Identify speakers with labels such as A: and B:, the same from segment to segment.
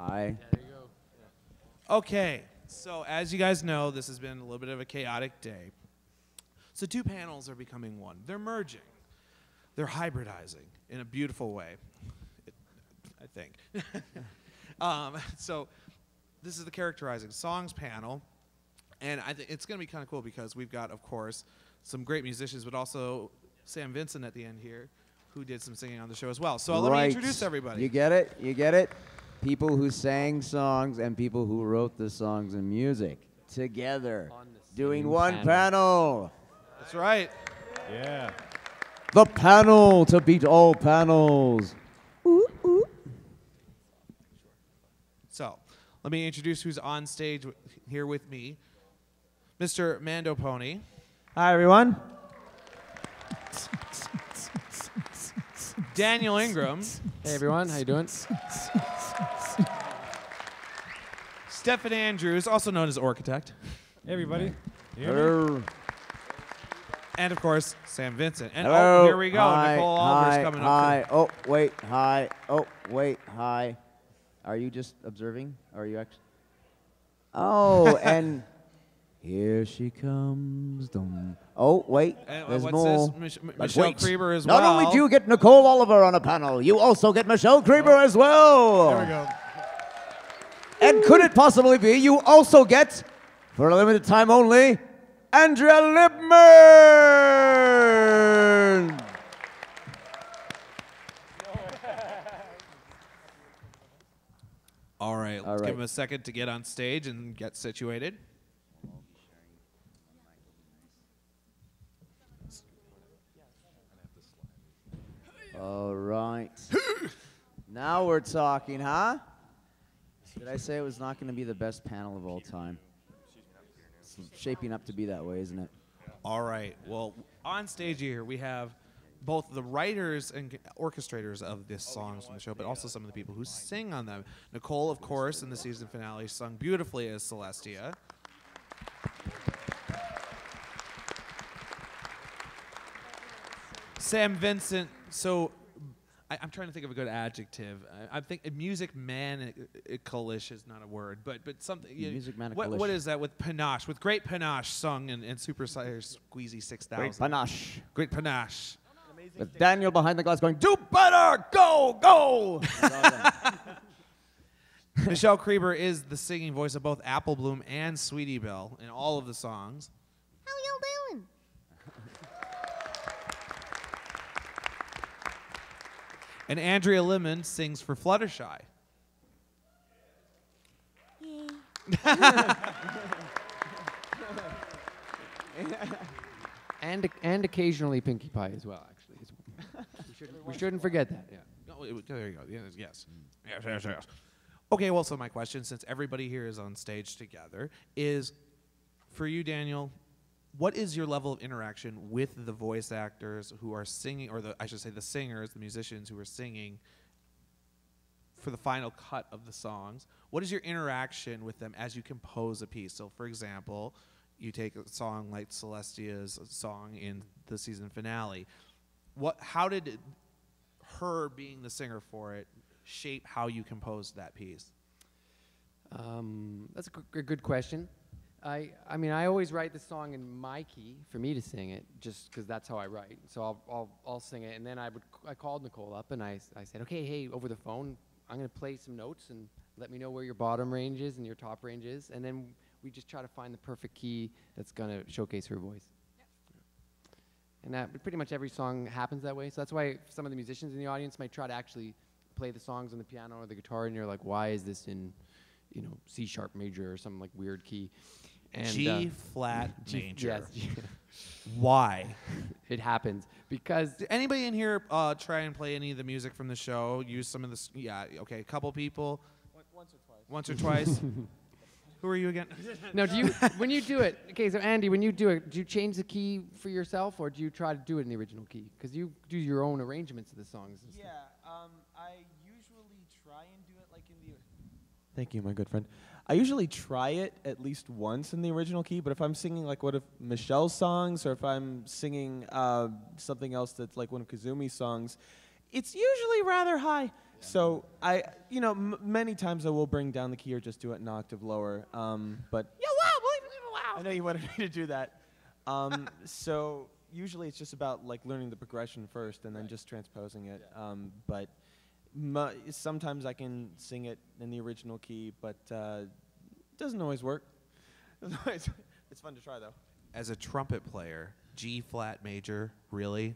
A: Hi.
B: There you go.
C: Okay, so as you guys know, this has been a little bit of a chaotic day. So two panels are becoming one. They're merging. They're hybridizing in a beautiful way, I think. So this is the Characterizing Songs panel. And I think it's going to be kind of cool because we've got, of course, some great musicians, but also Sam Vincent at the end here, who did some singing on the show as well. So let me introduce everybody.
A: You get it? You get it? People who sang songs and people who wrote the songs and music together, doing one panel.
C: That's right.
D: Yeah.
A: The panel to beat all panels.
C: So let me introduce who's on stage here with me. Mr. Mando Pony.
D: Hi, everyone.
C: Daniel Ingram.
B: Hey everyone, how you doing?
C: Stephen Andrews, also known as Architect.
D: Hey, everybody.
A: Hello.
C: And of course, Sam Vincent. And
A: Hello.
C: oh, here we go.
A: Hi,
C: Nicole
A: hi,
C: Alber's coming
A: hi.
C: up.
A: Oh, wait. Hi. Oh, wait. Hi. Are you just observing? Or are you actually? Oh, and here she comes. Dum. Oh, wait.
C: And
A: There's
C: what's
A: more.
C: this?
A: But
C: Michelle
A: wait.
C: Krieber as
A: Not
C: well.
A: only do you get Nicole Oliver on a panel, you also get Michelle Krieber as well.
D: There we go.
A: And could it possibly be you also get, for a limited time only, Andrea Lipman?
C: All right. Let's
A: right.
C: give him a second to get on stage and get situated.
A: All right. Now we're talking, huh? Did I say it was not going to be the best panel of all time? It's shaping up to be that way, isn't it?
C: All right. Well, on stage here, we have both the writers and orchestrators of this songs from the show, but also some of the people who sing on them. Nicole, of course, in the season finale, sung beautifully as Celestia. Sam Vincent, so I'm trying to think of a good adjective. I think music manic-ish is not a word, but something.
A: Music
C: what
A: manic-ish.
C: is that with panache? With great panache, sung in Super Squeezy 6000.
A: Great panache.
C: Great panache.
A: With Daniel behind the glass going, do better, go, go.
C: Michelle Krieber is the singing voice of both Apple Bloom and Sweetie Belle in all of the songs.
E: How y'all doing?
C: And Andrea Lemon sings for Fluttershy.
B: And occasionally Pinkie Pie as well, actually. We shouldn't forget that. Yeah.
C: Oh, there you go. Yes. Yes. Okay, well, so my question, since everybody here is on stage together, is for you, Daniel, what is your level of interaction with the voice actors who are singing, or I should say the singers, the musicians who are singing for the final cut of the songs? What is your interaction with them as you compose a piece? So, for example, you take a song like Celestia's song in the season finale. How did her being the singer for it shape how you composed that piece?
B: That's a good question. I mean, I always write the song in my key for me to sing it, just because that's how I write. So I'll sing it, and then I called Nicole up and I said, okay, hey, over the phone, I'm gonna play some notes and let me know where your bottom range is and your top range is, and then we just try to find the perfect key that's gonna showcase her voice. And that pretty much every song happens that way. So that's why some of the musicians in the audience might try to actually play the songs on the piano or the guitar, and you're like, why is this in, C sharp major or some like weird key? And
C: G flat major.
B: Yes.
C: Why?
B: It happens because
C: Did anybody in here try and play any of the music from the show? Use some of the yeah. Okay, a couple people. Once or twice. Who are you again?
B: no, do you when you do it? Okay, so Andy, when you do it, do you change the key for yourself, or do you try to do it in the original key? Because you do your own arrangements of the songs. And
F: Yeah,
B: stuff.
F: I usually try and do it like in the.
D: Thank you, my good friend. I usually try it at least once in the original key, but if I'm singing like one of Michelle's songs, or if I'm singing something else that's like one of Kazumi's songs, it's usually rather high. So many times I will bring down the key or just do it an octave lower. But I know you wanted me to do that. So usually it's just about like learning the progression first and then just transposing it. But sometimes I can sing it in the original key, but it doesn't always work. It's fun to try though.
C: As a trumpet player, G flat major, really?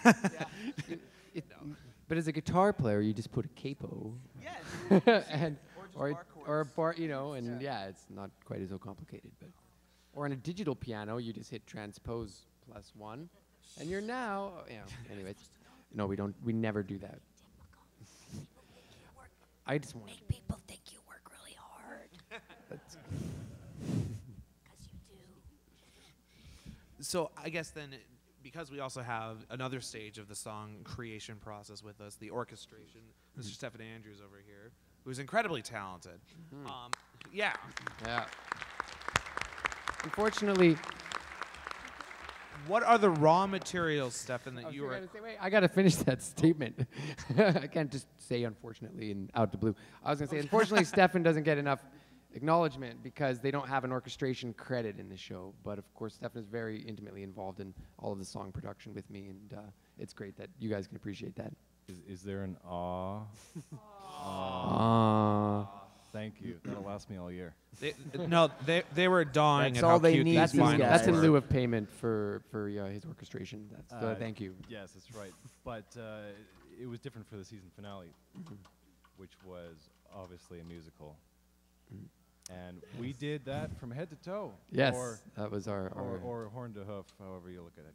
B: But as a guitar player, you just put a capo.
D: Yes.
B: and
D: Or
B: or a bar, and it's not quite so complicated. But or on a digital piano, you just hit transpose +1, and you're now. Anyways, no, we don't. We never do that. I just want.
E: Make people think you work really hard.
B: That's
E: Because you do.
C: So I guess then, because we also have another stage of the song creation process with us, the orchestration, Mr. Stephen Andrews over here, who's incredibly talented. Yeah.
B: Yeah. Unfortunately,
C: What are the raw materials, Stefan, that you are...
B: wait, I gotta finish that statement. I can't just say unfortunately and out the blue. I was gonna say, unfortunately, Stefan doesn't get enough acknowledgement because they don't have an orchestration credit in the show. But of course, Stefan is very intimately involved in all of the song production with me, and it's great that you guys can appreciate that.
G: Is there an aw? Thank you. That'll last me all year.
C: They were dawing
A: That's
C: at
A: all
C: how
A: they
C: cute
A: need,
C: these
A: these
C: finals
A: guys.
B: That's in
C: were.
B: lieu of payment for his orchestration. That's thank you.
G: Yes, that's right. But it was different for the season finale, which was obviously a musical. And we did that from head to toe.
B: Yes,
G: Or,
B: that was our
G: or horn to hoof, however you look at it.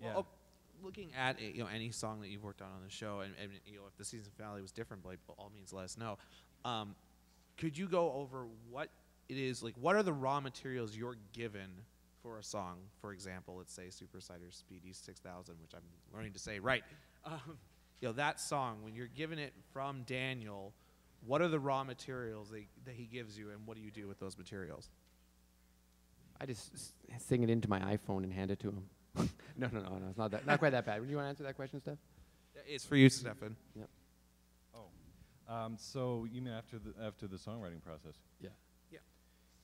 G: Yeah.
C: Well, looking at any song that you've worked on the show, and if the season finale was different, by all means, let us know. Could you go over what it is like? What are the raw materials you're given for a song? For example, let's say Super Cider Speedy 6000, which I'm learning to say right. That song, when you're given it from Daniel, what are the raw materials that he gives you, and what do you do with those materials?
B: I just sing it into my iPhone and hand it to him. No, it's not quite that bad. Would you want to answer that question, Steph?
C: It's for you, Stefan.
B: Yep.
G: So you mean after the songwriting process?
B: Yeah.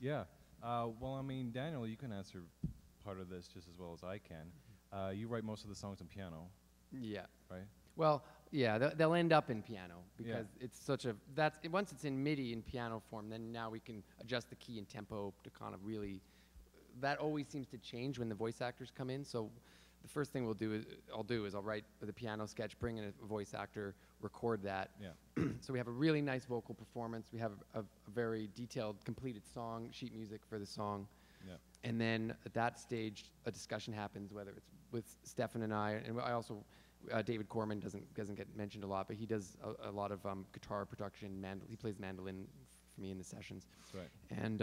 G: Yeah. Well, I mean, Daniel, you can answer part of this just as well as I can. You write most of the songs on piano,
B: Yeah.
G: right?
B: Well, yeah, they'll end up in piano because
G: Yeah.
B: it's once it's in MIDI in piano form, then now we can adjust the key and tempo to kind of really. That always seems to change when the voice actors come in. So the first thing I'll do is I'll write the piano sketch, bring in a voice actor, record that.
G: Yeah.
B: So we have a really nice vocal performance. We have a very detailed, completed song, sheet music for the song.
G: Yeah.
B: And then at that stage, a discussion happens, whether it's with Stefan and I, and I also, David Corman doesn't get mentioned a lot, but he does a lot of guitar production. He plays mandolin for me in the sessions.
G: That's right.
B: And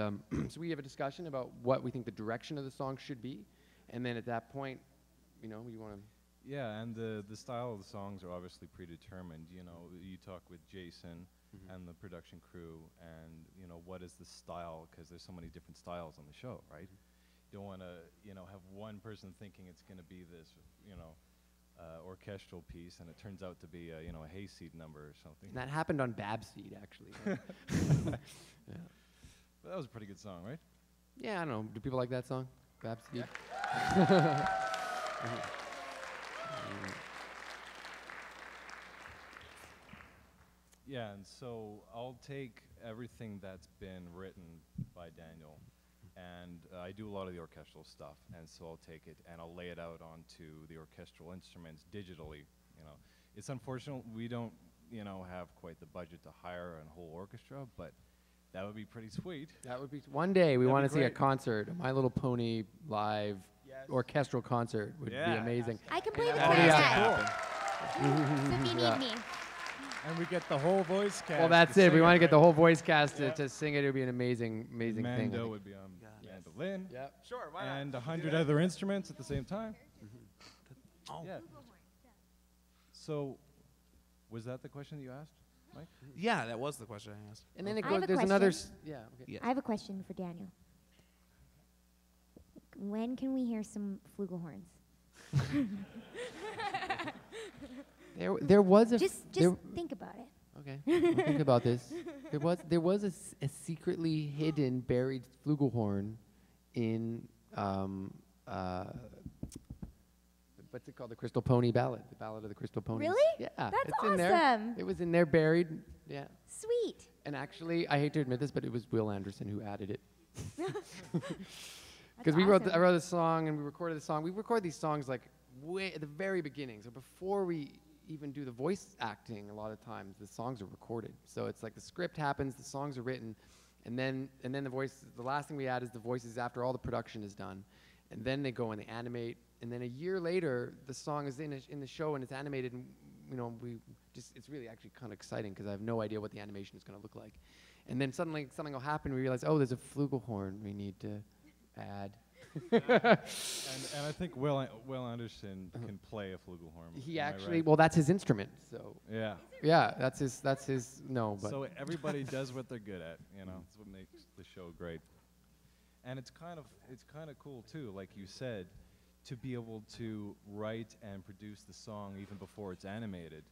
B: so we have a discussion about what we think the direction of the song should be, and then at that point, you want to.
G: Yeah, and the style of the songs are obviously predetermined. You talk with Jason and the production crew, and what is the style? Because there's so many different styles on the show, right? You don't want to have one person thinking it's going to be this orchestral piece, and it turns out to be a hayseed number or something.
B: And that happened on Bab's Feed, actually. Yeah.
G: But that was a pretty good song, right?
B: Yeah, I don't know. Do people like that song? Bab's Feed?
G: Yeah, and so I'll take everything that's been written by Daniel, and I do a lot of the orchestral stuff, and so I'll take it and I'll lay it out onto the orchestral instruments digitally. It's unfortunate we don't, have quite the budget to hire a whole orchestra, but that would be pretty sweet.
B: That would be one day. We
G: That'd
B: want
G: be
B: to see a
G: great.
B: concert, a My Little Pony live orchestral concert would be amazing.
E: I can play the
B: Oh, yeah.
E: clarinet. So if you need
B: Yeah.
E: me.
F: And we get the whole voice cast.
B: Well, that's
F: to
B: it. We
F: sing
B: want to
F: it,
B: get the
F: right?
B: whole voice cast to sing it. It would be an amazing thing. I
G: Mando
B: think.
G: would be on mandolin,
B: Yep.
F: Sure, why
G: and 100 other instruments at the same time.
C: Oh.
G: Yeah. So, was that the question that you asked, Mike?
C: Yeah, that was the question I asked.
B: And then it
E: I have
B: goes.
E: a
B: There's another.
E: question.
B: Yeah. Okay.
C: Yeah.
E: I have a question for Daniel. When can we hear some flugelhorns?
B: There was a
E: Just
B: there-
E: think about it.
B: Okay, I'll think about this. There was a secretly hidden buried flugelhorn in what's it called? The Crystal Pony Ballad, the Ballad of the Crystal Ponies.
E: Really?
B: Yeah,
E: That's
B: it's in there.
E: awesome.
B: It was in there buried. Yeah.
E: Sweet.
B: And actually, I hate to admit this, but it was Will Anderson who added it. Because I wrote a song and we recorded the song. We record these songs like way at the very beginning. So before we even do the voice acting, a lot of times the songs are recorded. So it's like the script happens, the songs are written, and then the voice. The last thing we add is the voices after all the production is done, and then they go and they animate. And then a year later, the song is in the show and it's animated, and it's really actually kind of exciting because I have no idea what the animation is going to look like. And then suddenly something will happen. We realize, oh, there's a flugelhorn we need to add.
G: And I think Will Anderson can play a flugelhorn.
B: He
G: am I
B: actually,
G: right?
B: well, that's his instrument. So
G: Yeah.
B: yeah, that's his. No, but
G: So everybody does what they're good at. That's what makes the show great. And it's kind of cool too, like you said, to be able to write and produce the song even before it's animated.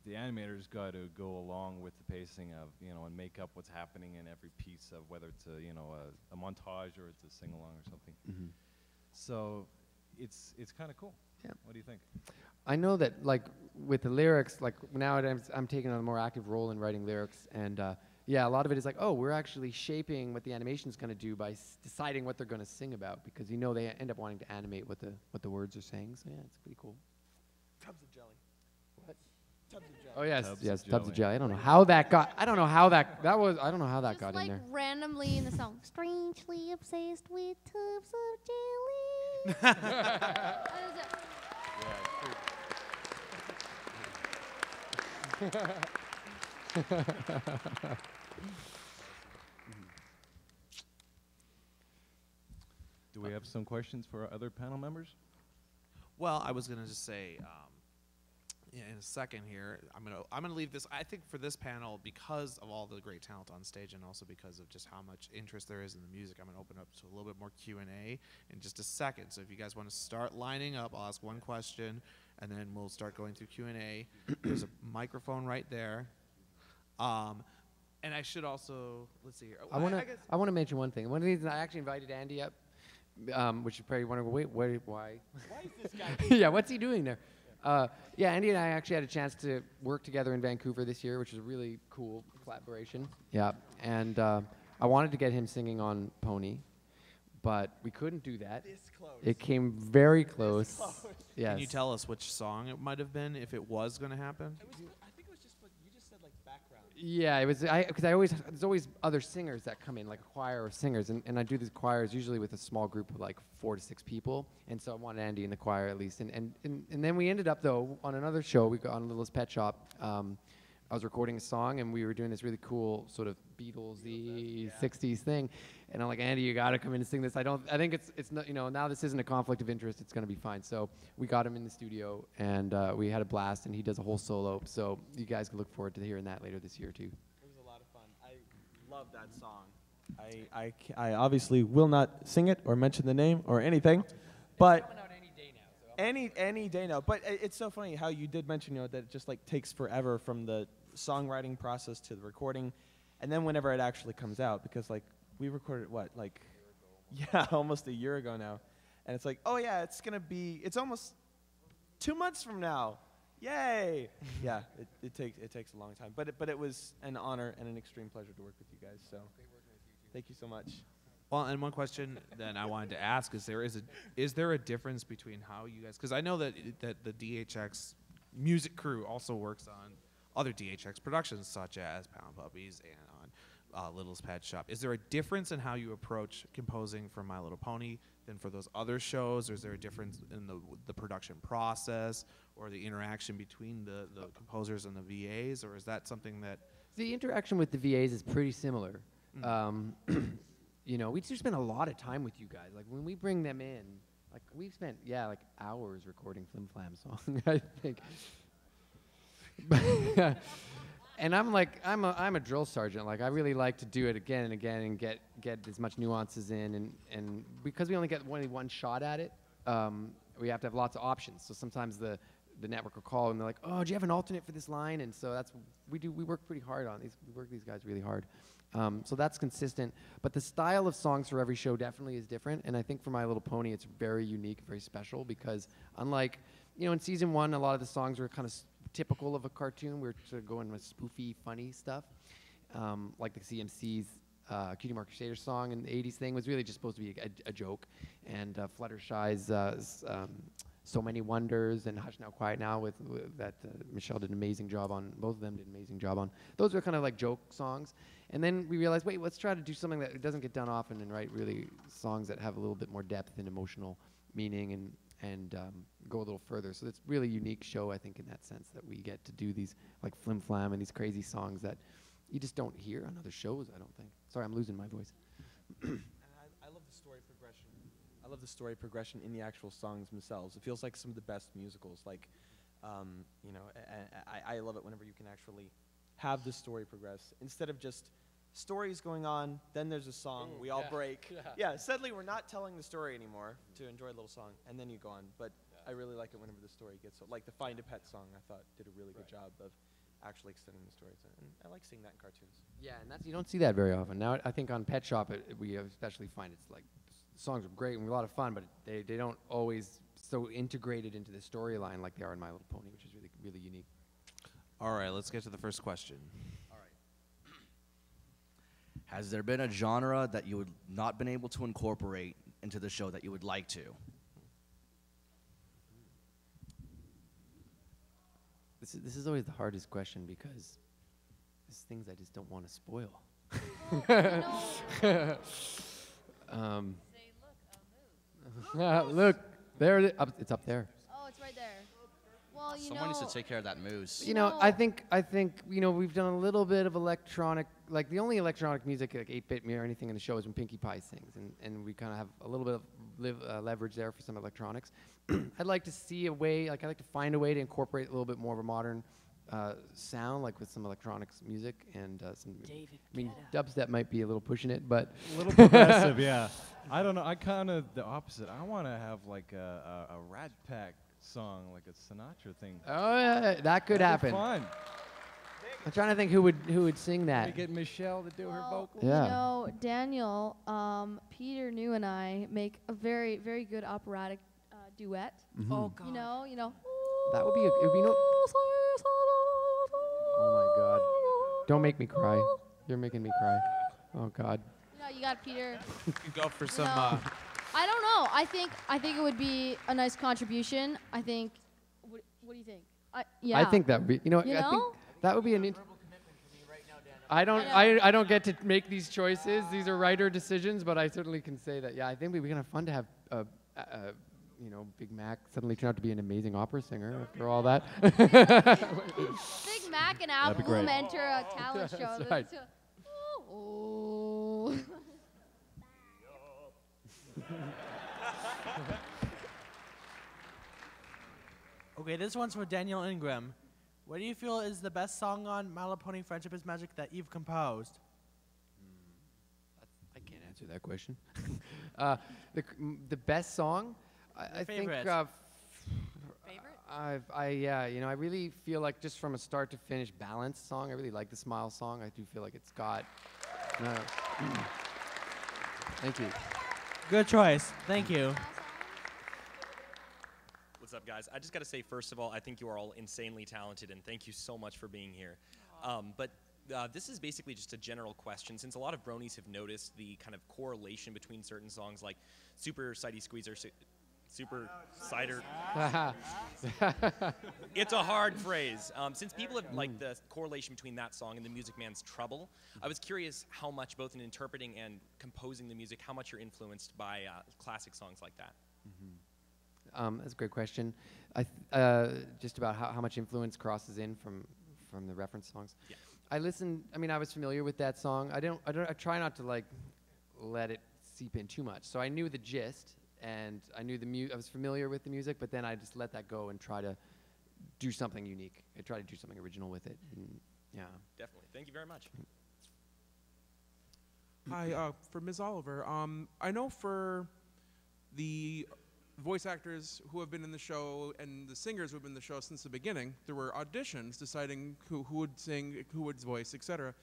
G: The animator's got to go along with the pacing of, and make up what's happening in every piece of whether it's a montage or it's a sing-along or something. So it's kind of cool.
B: Yeah.
G: What do you think?
B: I know that, like, with the lyrics, like, nowadays I'm taking on a more active role in writing lyrics, and yeah, a lot of it is like, oh, we're actually shaping what the animation's going to do by deciding what they're going to sing about, because they end up wanting to animate what the words are saying. So yeah, it's pretty cool.
D: Tubs of jelly.
B: What?
D: Tubs of jelly.
B: Oh yes,
G: Tubs of
B: yes, tubs of
G: jelly.
B: jelly. I don't know how that got. I don't know how that
H: Just
B: got
H: like
B: in there.
H: randomly in the song. Strangely obsessed with tubs of jelly. That was it.
G: Do we have some questions for our other panel members?
C: Well, I was gonna just say, in a second here, I'm gonna leave this. I think for this panel, because of all the great talent on stage, and also because of just how much interest there is in the music, I'm gonna open up to a little bit more Q&A in just a second. So if you guys want to start lining up, I'll ask one question, and then we'll start going through Q&A. There's a microphone right there. And I should also, let's see here.
B: I want to mention one thing. One of the reasons I actually invited Andy up, which you probably wonder, wait, why?
D: Why is this guy?
B: Yeah, what's he doing there? Yeah, Andy and I actually had a chance to work together in Vancouver this year, which is a really cool collaboration. Yeah, and I wanted to get him singing on Pony, but we couldn't do that.
D: This close.
B: It came very close.
D: close.
B: Yes.
C: Can you tell us which song it might have been if it was going to happen?
D: I think it was just what you just said, like background.
B: Yeah, it was. Because there's always other singers that come in, like a choir of singers, and I do these choirs usually with a small group of like 4 to 6 people, and so I wanted Andy in the choir at least, and then we ended up though on another show. We got on Littlest Pet Shop. I was recording a song, and we were doing this really cool sort of Beatles-y 60s thing, and I'm like, Andy, you got to come in and sing this. I think it's not, now this isn't a conflict of interest. It's going to be fine. So we got him in the studio, and we had a blast, and he does a whole solo. So you guys can look forward to hearing that later this year too.
D: It was a lot of fun. I love that song. I obviously will not sing it or mention the name or anything, but any day now. But it's so funny how you did mention, that it just like takes forever from the songwriting process to the recording, and then whenever it actually comes out, because like we recorded almost a year ago now, and it's like, oh yeah, it's almost 2 months from now. Yay! Yeah, it takes a long time, but it was an honor and an extreme pleasure to work with you guys. So, thank you so much.
C: Well, and one question that I wanted to ask is there a difference between how you guys, because I know that the DHX music crew also works on other DHX productions such as Pound Puppies and on Littlest Pet Shop. Is there a difference in how you approach composing for My Little Pony than for those other shows, or is there a difference in the production process or the interaction between the composers and the VAs, or is that something that...
B: The interaction with the VAs is pretty similar. We just spend a lot of time with you guys. Like when we bring them in, like we've spent hours recording Flim Flam song, I think. And I'm a drill sergeant. Like I really like to do it again and again and get as much nuances in, and because we only get one shot at it, we have to have lots of options. So sometimes the network will call and they're like, oh, do you have an alternate for this line? And so that's we work pretty hard on these. We work these guys really hard. So that's consistent. But the style of songs for every show definitely is different. And I think for My Little Pony, it's very unique, very special because unlike, in season 1, a lot of the songs were kind of typical of a cartoon. We were sort of going with spoofy, funny stuff, like the CMC's Cutie Mark Crusader song in the 80s thing was really just supposed to be a joke. And Fluttershy's So Many Wonders and Hush Now Quiet Now with that Michelle did an amazing job on. Both of them did an amazing job on. Those were kind of like joke songs. And then we realized, wait, let's try to do something that doesn't get done often and write really songs that have a little bit more depth and emotional meaning and go a little further. So it's really unique show, I think, in that sense that we get to do these like Flim Flam and these crazy songs that you just don't hear on other shows, I don't think. Sorry, I'm losing my voice.
D: And I love the story progression. I love the story progression in the actual songs themselves. It feels like some of the best musicals. Like, I love it whenever you can actually have the story progress instead of just stories going on. Then there's a song. We all break. Yeah. Suddenly we're not telling the story anymore to enjoy a little song, and then you go on. But I really like it whenever the story gets like the Find a Pet song. I thought did a really good job of actually extending the stories, and I like seeing that in cartoons.
B: Yeah, and you don't see that very often. Now, I think on Pet Shop, we especially find it's like songs are great and a lot of fun, but they don't always so integrated into the storyline like they are in My Little Pony, which is really, really unique.
C: All right, let's get to the first question.
I: Has there been a genre that you would not been able to incorporate into the show that you would like to?
B: This is always the hardest question because there's things I just don't want to spoil. Look, there it is. It's up there.
J: Oh, it's right there. Well,
I: Someone needs to take care of that moose.
B: I think we've done a little bit of electronic, like the only electronic music, like 8-bit or anything in the show is when Pinkie Pie sings, and we kind of have a little bit of leverage there for some electronics. I'd like to see a way, I'd like to find a way to incorporate a little bit more of a modern sound, like with some electronics music and some. Dubstep might be a little pushing it, but
G: a little progressive, yeah. I don't know. I kind of the opposite. I want to have like a Rat Pack song, like a Sinatra thing.
B: Oh, yeah, that could happen.
G: Fun.
B: I'm trying to think who would sing that.
F: We get Michelle to do her vocals.
B: Yeah.
J: Daniel, Peter New and I make a very, very good operatic duet.
B: Mm-hmm.
J: Oh God. You know.
B: That would be Oh my God! Don't make me cry. You're making me cry. Oh God.
J: You got Peter.
C: You can go for some.
J: I don't know. I think it would be a nice contribution. I think. What do you think? Yeah.
B: I think that would be. I think that would be an. I don't get to make these choices. These are writer decisions, but I certainly can say that. Yeah, I think it would be kind of fun to have. Big Mac suddenly turned out to be an amazing opera singer after all that.
J: Big Mac and Al Bloom enter a talent show.
B: Right.
J: Oh.
K: Okay, this one's for Daniel Ingram. What do you feel is the best song on My Little Pony Friendship is Magic that you've composed?
B: I can't answer that question. The best song, I think.
K: Favorite?
B: I really feel like just from a start to finish balanced song. I really like the Smile song. I do feel like it's got. Thank you.
K: Good choice. Thank you.
L: What's up, guys? I just got to say, first of all, I think you are all insanely talented, and thank you so much for being here. But this is basically just a general question. Since a lot of bronies have noticed the kind of correlation between certain songs like Super Sidey Squeezer, Super Cider. It's a hard phrase. Since people have liked the correlation between that song and the Music Man's Trouble, I was curious how much, both in interpreting and composing the music, how much you're influenced by classic songs like that.
B: That's a great question. Just about how much influence crosses in from the reference songs.
L: Yeah.
B: I was familiar with that song. I try not to let it seep in too much. So I knew the gist, and I knew I was familiar with the music, but then I just let that go and try to do something unique. I try to do something original with it. And yeah.
L: Definitely. Thank you very much.
M: Hi, for Ms. Oliver. I know for the voice actors who have been in the show and the singers who have been in the show since the beginning. There were auditions deciding who would sing, who would voice, etc.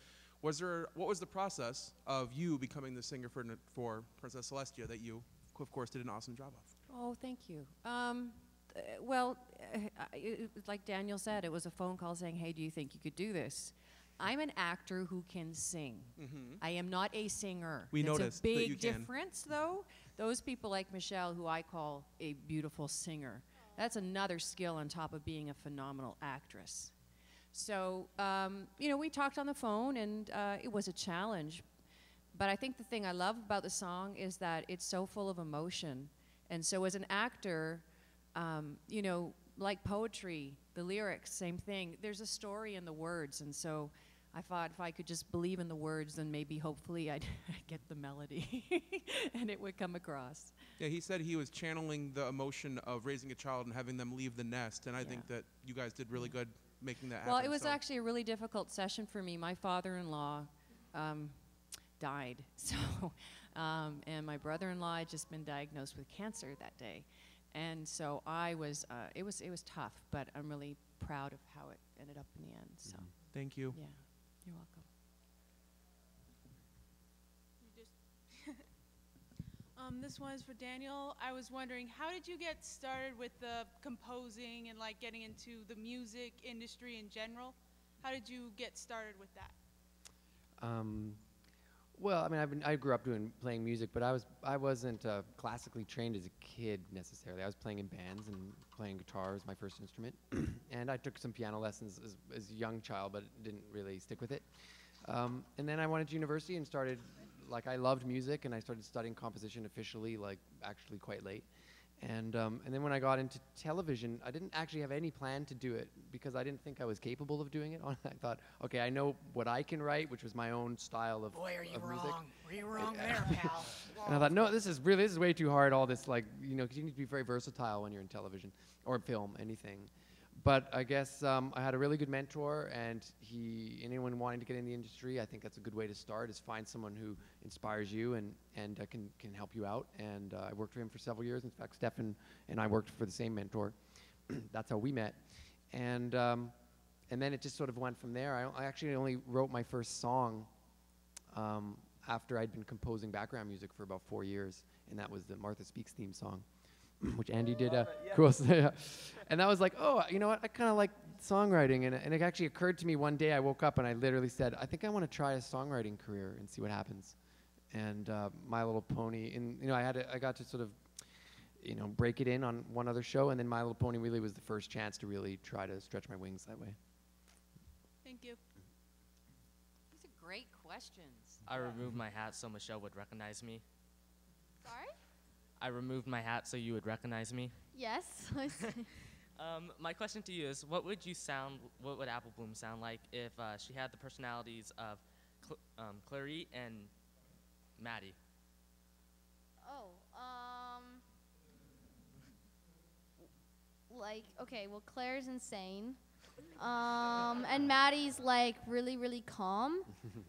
M: What was the process of you becoming the singer for Princess Celestia that you, of course, did an awesome job of?
N: Oh, thank you. Like Daniel said, it was a phone call saying, hey, do you think you could do this? I'm an actor who can sing. I am not a singer.
M: We noticed
N: It's a
M: that you
N: big
M: can.
N: difference, though. Those people like Michelle, who I call a beautiful singer, that's another skill on top of being a phenomenal actress. So, we talked on the phone, and it was a challenge. But I think the thing I love about the song is that it's so full of emotion. And so as an actor, like poetry, the lyrics, same thing. There's a story in the words, and so I thought if I could just believe in the words, then maybe hopefully I'd get the melody and it would come across.
M: Yeah, he said he was channeling the emotion of raising a child and having them leave the nest, and I think that you guys did really good making that happen.
N: Well, it was
M: so.
N: actually a really difficult session for me. My father-in-law died, so and my brother-in-law had just been diagnosed with cancer that day. And so I was, it was tough, but I'm really proud of how it ended up in the end. So
M: Thank you.
N: yeah, you're welcome.
O: This one is for Daniel. I was wondering, how did you get started with the composing and like getting into the music industry in general? How did you get started with that?
B: Well, I mean, I grew up playing music, but I wasn't classically trained as a kid necessarily. I was playing in bands and playing guitar was my first instrument, and I took some piano lessons as a young child, but didn't really stick with it. And then I went to university and started, like, I loved music, and I started studying composition officially, like, actually quite late. And then when I got into television, I didn't actually have any plan to do it because I didn't think I was capable of doing it. I thought, okay, I know what I can write, which was my own style of
K: Boy, are you
B: music.
K: wrong. Were you wrong there, pal?
B: And I thought, no, this is way too hard, all this, like, because you need to be very versatile when you're in television or film, anything. But I guess I had a really good mentor, and anyone wanting to get in the industry, I think that's a good way to start, is find someone who inspires you and can help you out. And I worked for him for several years. In fact, Stefan and I worked for the same mentor. That's how we met. And then it just sort of went from there. I actually only wrote my first song after I'd been composing background music for about 4 years, and that was the Martha Speaks theme song, which Andy did. Cool. And that was like, oh, you know what? I kind of like songwriting. And it actually occurred to me one day. I woke up and I literally said, I think I want to try a songwriting career and see what happens. And My Little Pony, and I got to sort of, break it in on one other show, and then My Little Pony really was the first chance to really try to stretch my wings that way.
O: Thank you.
N: These are great questions.
P: I removed my hat so Michelle would recognize me.
J: Sorry?
P: I removed my hat so you would recognize me.
J: Yes.
P: My question to you is, what would Apple Bloom sound like if she had the personalities of Clary and Maddie?
J: Okay, well, Claire's insane. And Maddie's like really, really calm.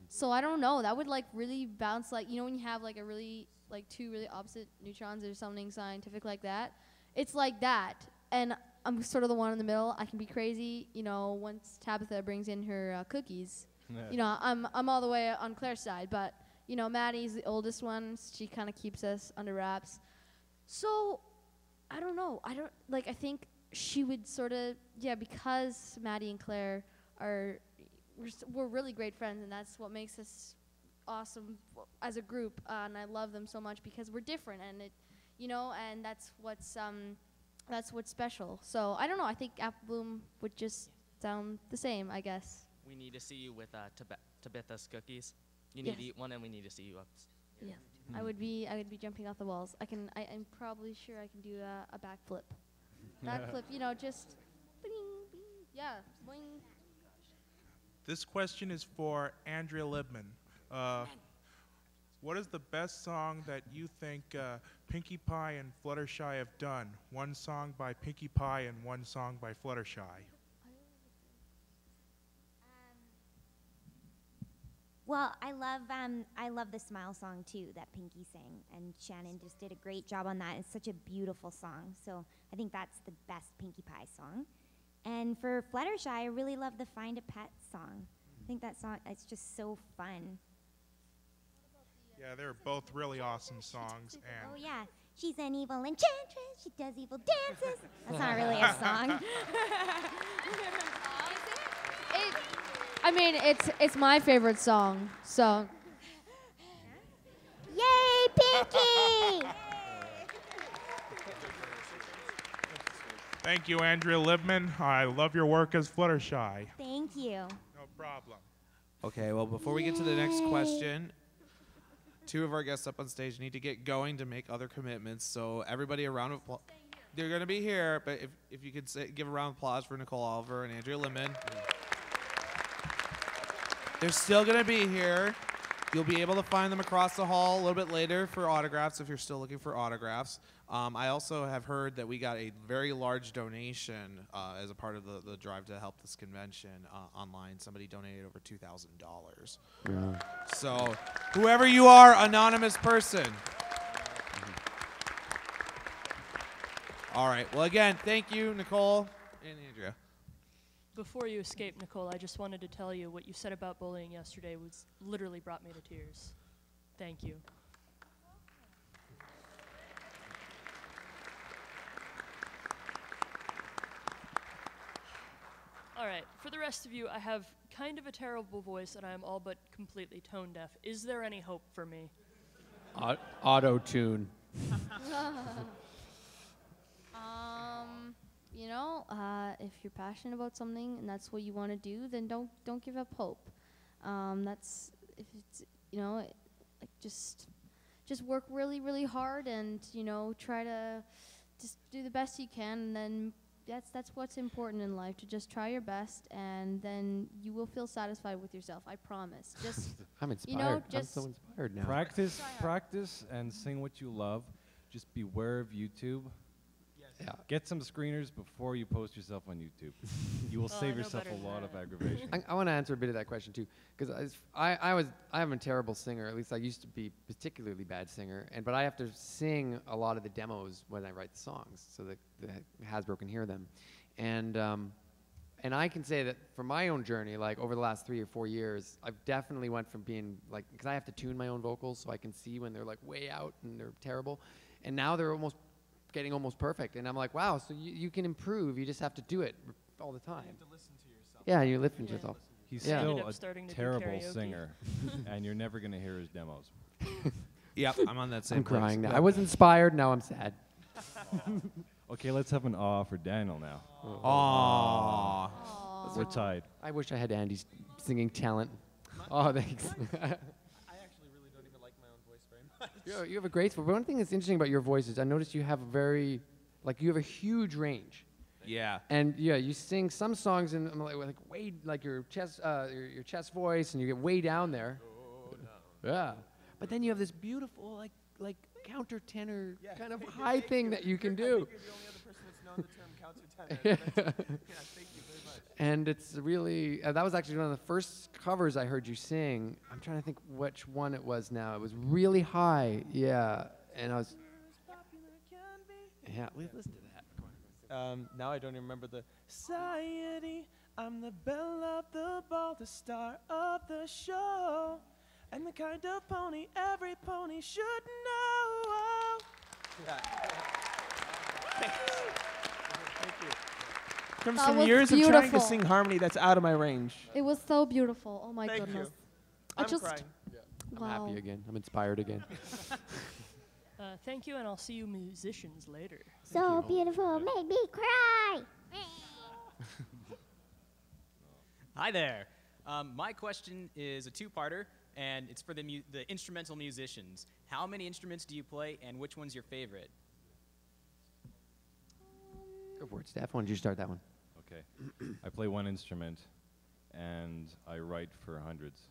J: So I don't know. That would like really bounce, like, when you have like a really, like two really opposite neutrons or something scientific like that. It's like that. And I'm sort of the one in the middle. I can be crazy, once Tabitha brings in her cookies. I'm all the way on Claire's side. But, Maddie's the oldest one. She kind of keeps us under wraps. So I don't know. I think she would sort of, because Maddie and Claire we're really great friends, and that's what makes us awesome as a group. And I love them so much because we're different, and and that's what's special. So I don't know. I think Apple Bloom would just sound the same, I guess.
P: We need to see you with Tabitha's cookies. You need to eat one, and we need to see you up.
J: Yeah, I would be jumping off the walls. I'm probably sure I can do a backflip. Backflip, just, bing, bing, yeah, boing.
Q: This question is for Andrea Libman. What is the best song that you think Pinkie Pie and Fluttershy have done? One song by Pinkie Pie and one song by Fluttershy.
H: Well, I love the Smile song too that Pinky sang, and Shannon just did a great job on that. It's such a beautiful song, so I think that's the best Pinkie Pie song. And for Fluttershy, I really love the Find a Pet song. I think that song, it's just so fun.
Q: Yeah, they're both really awesome songs. And
H: Oh yeah, she's an evil enchantress. She does evil dances. That's not really a song.
J: I mean, it's my favorite song. So.
H: Yay, Pinky!
Q: thank you, Andrea Libman. I love your work as Fluttershy.
H: Thank you.
Q: No problem.
C: Okay, well, before we get to the next question, two of our guests up on stage need to get going to make other commitments. So everybody, a round of applause. They're going to be here, but if you could give a round of applause for Nicole Oliver and Andrea Libman. They're still going to be here. You'll be able to find them across the hall a little bit later for autographs if you're still looking for autographs. I also have heard that we got a very large donation as a part of the drive to help this convention online. Somebody donated over $2,000.
B: Yeah.
C: So whoever you are, anonymous person. All right. Well, again, thank you, Nicole and Andrea.
R: Before you escape, Nicole, I just wanted to tell you what you said about bullying yesterday was literally brought me to tears. Thank you. All right, for the rest of you, I have kind of a terrible voice and I am all but completely tone deaf. Is there any hope for me?
B: Auto-tune.
J: You know, if you're passionate about something and that's what you want to do, then don't give up hope. That's if it's like just work really really hard and try to just do the best you can, and then that's what's important in life, to just try your best, and then you will feel satisfied with yourself. I promise. Just
B: I'm inspired. I'm so inspired now.
G: Practice and sing what you love. Just beware of YouTube.
B: Yeah.
G: Get some screeners before you post yourself on YouTube. You will save yourself a lot of aggravation.
B: I want to answer a bit of that question too, because I am a terrible singer. At least I used to be a particularly bad singer, but I have to sing a lot of the demos when I write the songs, so that Hasbro can hear them, and I can say that for my own journey, like over the last 3 or 4 years, I've definitely went from being like, because I have to tune my own vocals so I can see when they're like way out and they're terrible, and now they're getting almost perfect, and I'm like, wow, so you can improve. You just have to do it all the time. You have to listen to yourself. Yeah, you listen to yourself.
G: He's still a terrible singer, and you're never going to hear his demos.
C: Yep, I'm on that same
B: I'm
C: place.
B: crying now. I was inspired, now I'm sad.
G: Okay, let's have an awe for Daniel now.
C: Aww.
G: We're tied.
B: I wish I had Andy's singing talent. Oh, thanks. You have a great voice. One thing that's interesting about your voice is I noticed you have you have a huge range.
C: Yeah.
B: And yeah, you sing some songs in way like your chest voice, and you get way down there. Oh, no. Yeah. But then you have this beautiful like counter tenor kind of high thing that you can do.
D: I think you're the only other person that's known the term counter tenor. Yeah, thank you very much.
B: And it's really, that was actually one of the first covers I heard you sing. I'm trying to think which one it was now. It was really high, yeah. And I was, yeah, listen to that.
D: Now I don't even remember the society. I'm the belle of the ball, the star of the show, and the kind of pony every pony should know. Thank you. From
J: That
D: some
J: was
D: years of trying to
J: beautiful.
D: sing harmony that's out of my range.
J: It was so beautiful. Oh my
D: Thank
J: goodness.
D: you.
J: I
D: I'm
J: just
D: crying.
B: I'm
J: wow.
B: happy again. I'm inspired again.
R: Thank you, and I'll see you musicians later.
H: So beautiful, make me cry.
S: Hi there. My question is a two-parter, and it's for the instrumental musicians. How many instruments do you play, and which one's your favorite?
B: Go for it, Steph. Why don't you start that one?
G: Okay. I play one instrument, and I write for hundreds.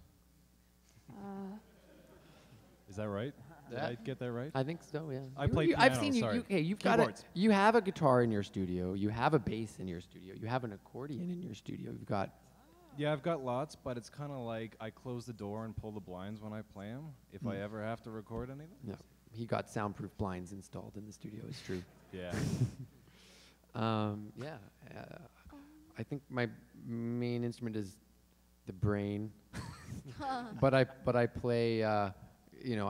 G: Is that right? Did I get that right?
B: I think so, yeah.
G: I play piano,
B: I've seen you.
G: sorry.
B: You've got
G: Keyboards.
B: you have a guitar in your studio. You have a bass in your studio. You have an accordion in your studio. You've got
G: Yeah, I've got lots, but it's kind of like I close the door and pull the blinds when I play them. If I ever have to record anything.
B: No, he got soundproof blinds installed in the studio. It's true.
G: Yeah.
B: Yeah. I think my main instrument is the brain, but I play. I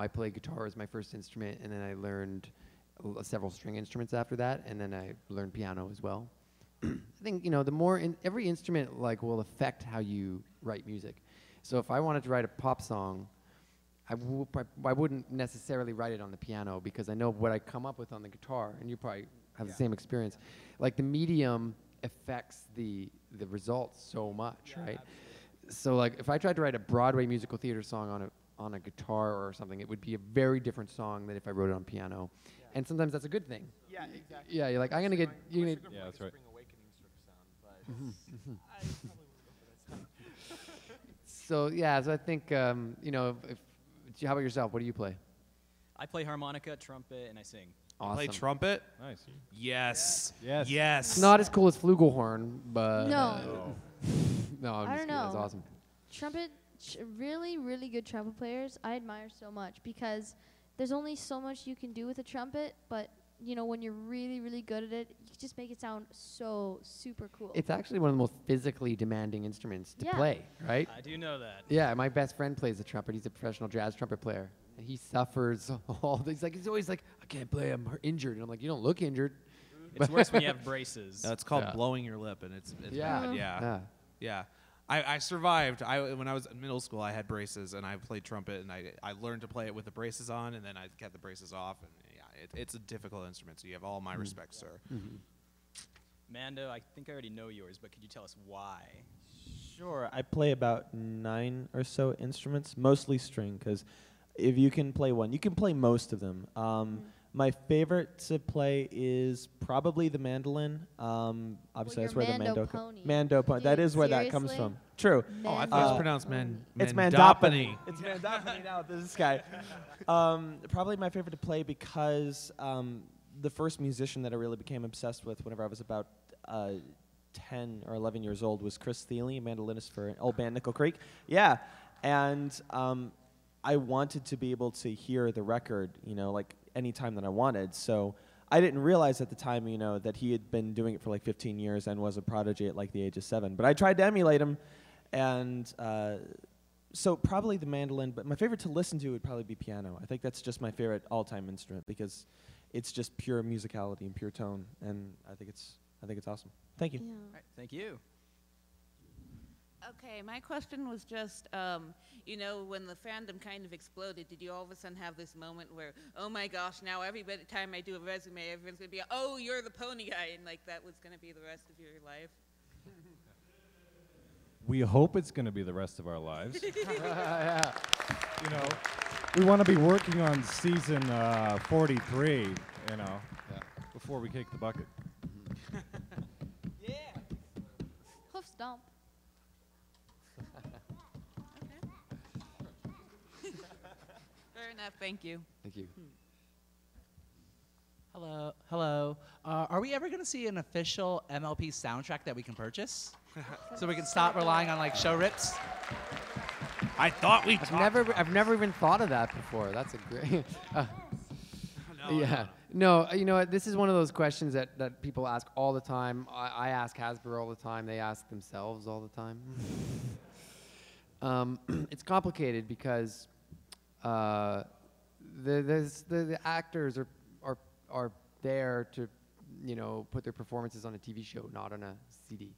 B: play guitar as my first instrument, and then I learned several string instruments after that, and then I learned piano as well. I think the more every instrument like will affect how you write music. So if I wanted to write a pop song, I wouldn't necessarily write it on the piano because I know what I come up with on the guitar, and you probably have the same experience. Like the medium affects the results so much, right? So like if I tried to write a Broadway musical theater song on a guitar or something, it would be a very different song than if I wrote it on piano. And sometimes that's a good thing.
K: Yeah, exactly.
B: Yeah, you're like, I'm gonna get. You're gonna,
G: Yeah, that's right.
B: So yeah, so I think how about yourself? What do you play?
S: I play harmonica, trumpet, and I sing.
B: Awesome.
C: Play trumpet?
G: Nice.
C: Yes.
G: Yes.
C: Yes.
B: It's not as cool as flugelhorn, but
J: No.
B: No, I'm
J: I
B: just
J: don't
B: kidding. That's
J: know.
B: awesome.
J: Trumpet, really, really good trumpet players, I admire so much because there's only so much you can do with a trumpet, but when you're really, really good at it, you can just make it sound so super cool.
B: It's actually one of the most physically demanding instruments to play, right?
S: I do know that.
B: Yeah, my best friend plays the trumpet. He's a professional jazz trumpet player. And he suffers all this. He's always like, I can't play. I'm injured. And I'm like, you don't look injured.
S: It's worse when you have braces.
C: No, it's called blowing your lip, and it's bad. Yeah. I survived. When I was in middle school, I had braces, and I played trumpet, and I learned to play it with the braces on, and then I kept the braces off, and it's a difficult instrument. So you have all my respect, sir.
S: Mando, I think I already know yours, but could you tell us why?
D: Sure. I play about 9 or so instruments, mostly string, because if you can play one, you can play most of them. My favorite to play is probably the mandolin. Obviously, that's where the mando. Mando pony. That is where that comes from. True.
C: Oh, I thought it was pronounced
D: It's
C: mandopony.
D: It's mandopony now. This guy. Probably my favorite to play because the first musician that I really became obsessed with whenever I was about 10 or 11 years old was Chris Thiele, a mandolinist for an old band Nickel Creek. Yeah, and I wanted to be able to hear the record, like any time that I wanted. So I didn't realize at the time, that he had been doing it for like 15 years and was a prodigy at like the age of 7. But I tried to emulate him, and so probably the mandolin. But my favorite to listen to would probably be piano. I think that's just my favorite all-time instrument because it's just pure musicality and pure tone, and I think it's awesome. Thank you.
S: All right, thank you.
T: Okay, my question was just, when the fandom kind of exploded, did you all of a sudden have this moment where, oh my gosh, now every time I do a resume, everyone's going to be, oh, you're the pony guy, and like that was going to be the rest of your life?
G: We hope it's going to be the rest of our lives.
B: Yeah.
G: We want to be working on season 43, before we kick the bucket.
J: Hoof stomp.
T: Fair enough, thank you.
B: Thank you.
U: Hello. Are we ever going to see an official MLP soundtrack that we can purchase? So we can stop relying on like show rips?
C: I thought we.
B: I've never even thought of that before. That's a great. No, this is one of those questions that people ask all the time. I ask Hasbro all the time. They ask themselves all the time. It's complicated because the actors are there to put their performances on a TV show, not on a CD.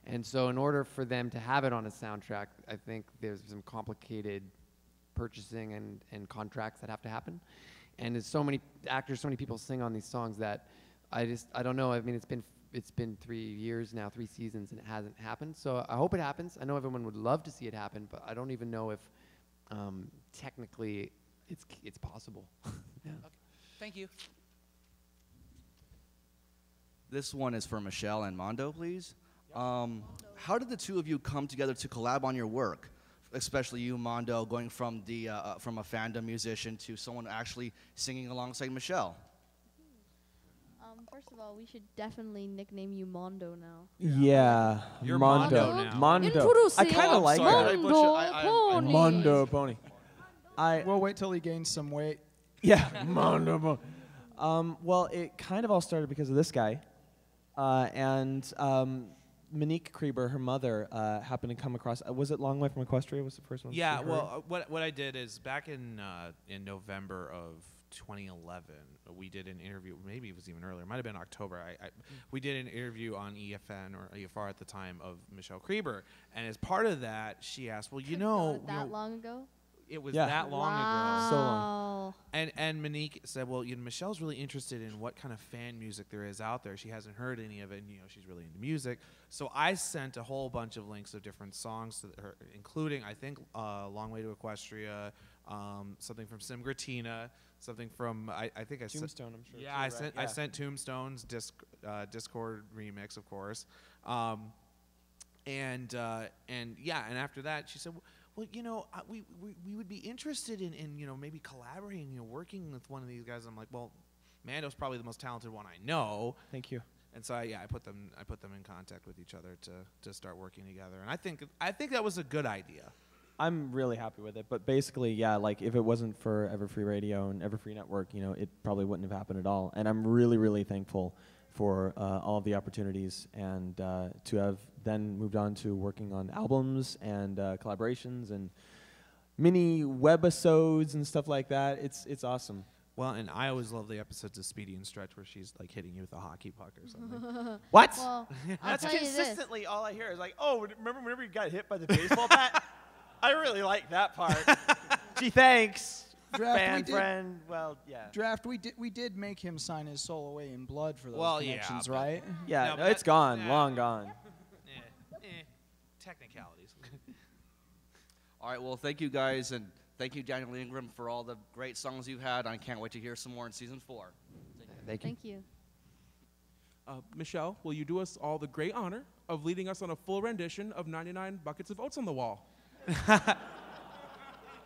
B: And so in order for them to have it on a soundtrack, I think there's some complicated purchasing and contracts that have to happen. And there's so many actors, so many people sing on these songs that I don't know. I mean, it's been 3 years now, 3 seasons, and it hasn't happened. So I hope it happens. I know everyone would love to see it happen, but I don't even know if technically it's possible. Yeah.
U: Okay. Thank you.
I: This one is for Michelle and Mondo, please. How did the two of you come together to collab on your work? Especially you, Mondo, going from from a fandom musician to someone actually singing alongside Michelle.
J: First of all, we should definitely nickname you Mondo now.
D: Yeah,
C: You're
D: Mondo.
C: Mondo now.
D: Mondo. I kind of like that.
J: Pony.
D: Mondo Pony.
F: We'll wait till he gains some weight.
D: Yeah, Mondo Pony. Well, it kind of all started because of this guy, and Monique Krieber, her mother, happened to come across. Was it Long Way from Equestria? Was the first one?
C: Yeah.
D: she heard?
C: Well, what I did is back in November of 2011, we did an interview. Maybe it was even earlier. It might have been October. We did an interview on EFN or EFR at the time of Michelle Krieber, and as part of that, she asked, "Well,
J: That long ago?
C: It was that long ago.
D: So long.
C: And Monique said, well, Michelle's really interested in what kind of fan music there is out there. She hasn't heard any of it, and she's really into music. So I sent a whole bunch of links of different songs to her, including, I think, Long Way to Equestria, something from Simgratina, something from I think I
D: Tombstone, I'm sure.
C: Yeah,
D: too,
C: I
D: right?
C: sent Tombstone's Discord remix, of course. And after that, she said, well, we would be interested in maybe collaborating, working with one of these guys. I'm like, well, Mando's probably the most talented one I know.
D: Thank you.
C: And so I put them in contact with each other to start working together. And I think that was a good idea.
D: I'm really happy with it. But basically, yeah, like if it wasn't for Everfree Radio and Everfree Network, it probably wouldn't have happened at all. And I'm really, really thankful for all of the opportunities and to have then moved on to working on albums and collaborations and mini webisodes and stuff like that. It's awesome.
C: Well, and I always love the episodes of Speedy and Stretch where she's like hitting you with a hockey puck or something.
D: What?
J: Well, I'll
D: That's
J: tell you this.
D: consistently all I hear is like, oh, remember whenever you got hit by the baseball bat? I really like that part. Gee, thanks.
F: Draft,
D: Fan friend. Well, yeah.
F: Draft. We did make him sign his soul away in blood for those
C: Well, yeah,
F: connections,
C: but-
F: right?
D: Yeah,
C: No,
D: no, it's
C: that-
D: gone,
C: yeah.
D: long gone.
C: Technicalities.
I: All right, well, thank you guys, and thank you, Daniel Ingram, for all the great songs you've had. I can't wait to hear some more in season 4.
J: Thank you.
M: Michelle, will you do us all the great honor of leading us on a full rendition of 99 Buckets of Oats on the Wall?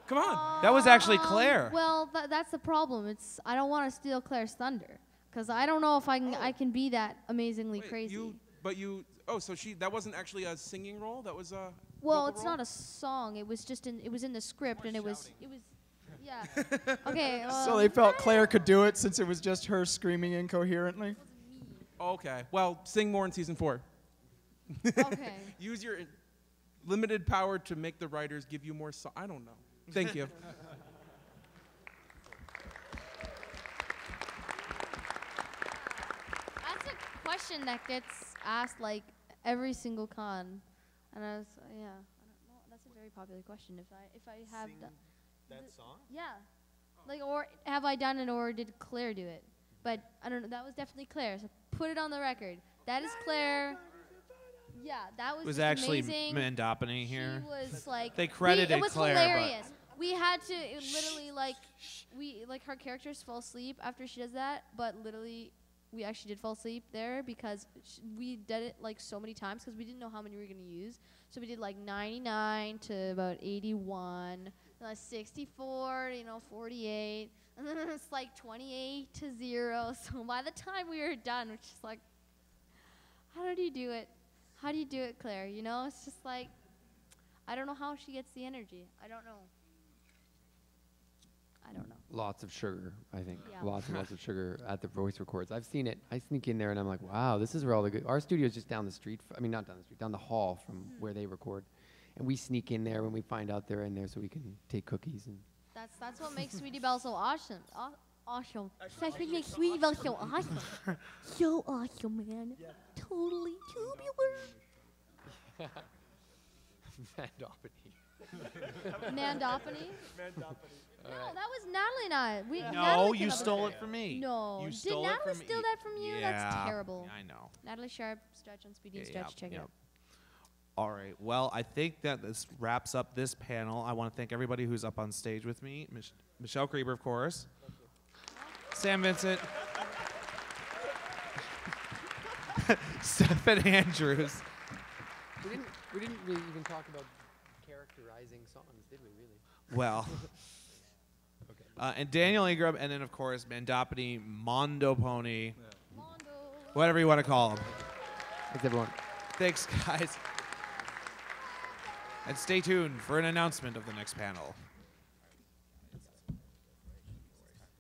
M: Come on.
C: That was actually Claire.
J: Well, that's the problem. I don't want to steal Claire's thunder because I don't know if I can be that amazingly crazy.
M: So that wasn't actually a singing role? That was a
J: Well,
M: vocal
J: it's
M: role?
J: not a song. It was just it was in the script, and it was yeah. Okay.
F: So they felt Claire could do it since it was just her screaming incoherently.
M: Okay. Well, sing more in season 4.
J: Okay.
M: Use your limited power to make the writers give you more I don't know. Thank you.
J: That's a question that gets asked like every single con, and I was I don't know. That's a very popular question. If I have
D: that song?
J: Yeah. Like, or have I done it, or did Claire do it? But I don't know. That was definitely Claire. So put it on the record. That is Claire. Yeah, that was.
C: Was
J: just
C: actually
J: amazing.
C: Mandopony here.
J: She was like.
C: They credited
J: it was
C: Claire, but-
J: hilarious. We had to literally her characters fall asleep after she does that, but literally we actually did fall asleep there because we did it like so many times because we didn't know how many we were gonna use. So we did like 99 to about 81, then 64, 48, and then it's like 28 to 0. So by the time we were done, which is like, how do you do it? How do you do it, Claire? It's just like, I don't know how she gets the energy. I don't know.
B: Lots of sugar, I think.
J: Yeah.
B: Lots and lots of sugar at the voice records. I've seen it. I sneak in there and I'm like, wow, this is where all the good. Our studio is just down the street. Not down the street, down the hall from where they record. And we sneak in there when we find out they're in there so we can take cookies and.
J: That's what makes Sweetie Belle so awesome. Awesome. That's what makes Sweetie Belle so awesome. So awesome, man. Totally tubular. Mandopony? No, that was Natalie and I. Natalie
C: you
J: came up
C: stole
J: with
C: it from me.
J: No.
C: You
J: Did
C: stole it
J: Natalie
C: from
J: steal
C: me.
J: that from you? That's
C: Yeah,
J: terrible.
C: I know.
J: Natalie Sharp, Stretch on Speedy and Stretch. Check it out.
C: All right. Well, I think that this wraps up this panel. I want to thank everybody who's up on stage with me. Michelle Krieber, of course. Sam Vincent. Stephen Andrews.
B: We didn't really even talk about characterizing songs, did we? Really?
C: Well.
B: Okay.
C: And Daniel Ingram, and then, of course, Mandopony, Mondo Pony.
J: Mondo
C: whatever you want to call them.
B: Thanks, everyone.
C: Thanks, guys. And stay tuned for an announcement of the next panel.